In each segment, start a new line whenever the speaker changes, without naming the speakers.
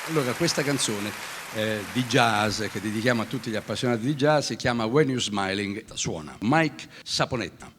Allora, questa canzone di jazz che dedichiamo a tutti gli appassionati di jazz si chiama When You're Smiling, suona Mike Saponetta.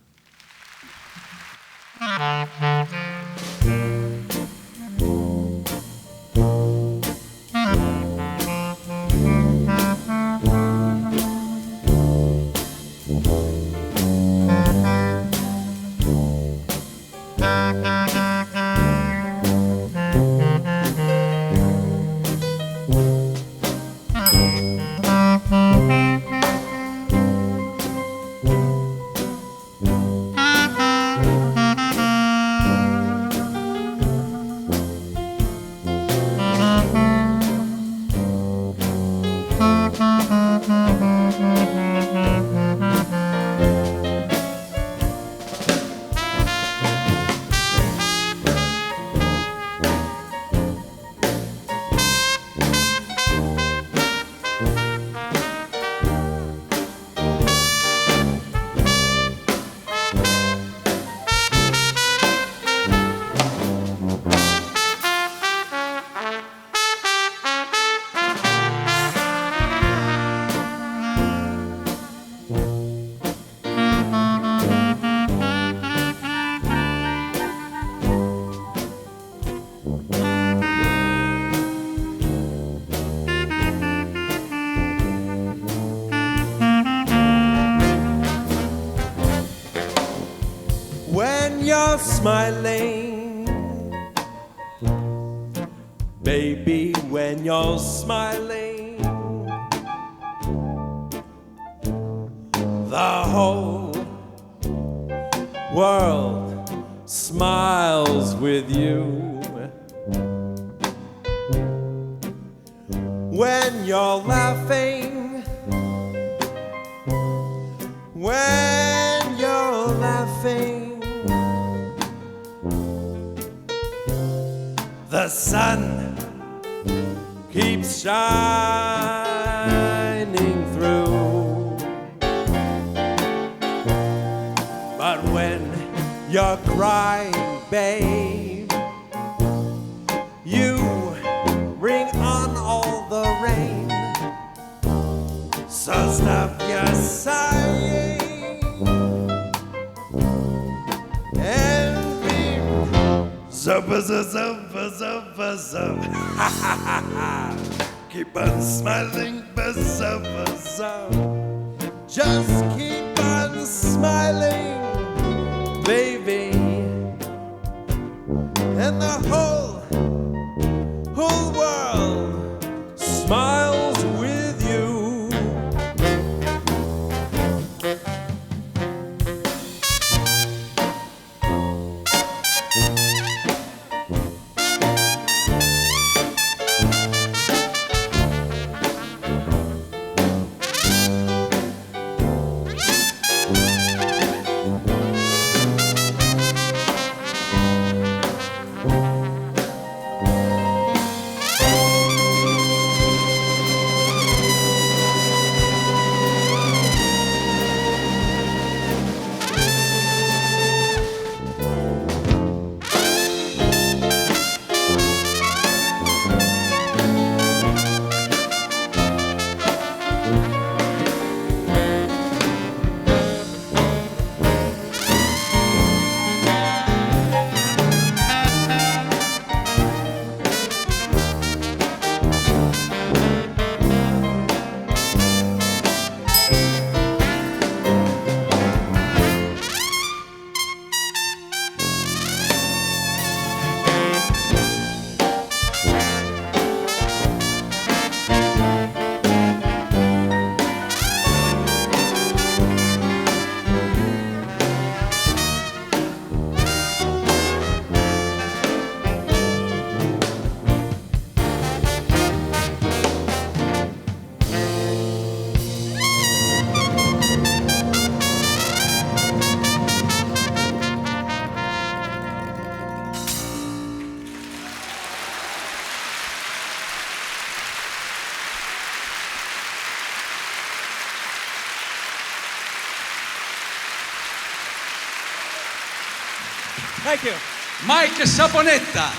You're smiling, baby, when you're smiling, the whole world smiles with you. When you're laughing, when you're laughing, the sun keeps shining through. But when you're crying, babe, you bring on all the rain. So stop your sighing and be zubba zubba zubba zub. Keep on smiling, zubba zub. Just keep on smiling, baby, and the whole world smiles with you.
Thank you.
Mike Saponetta.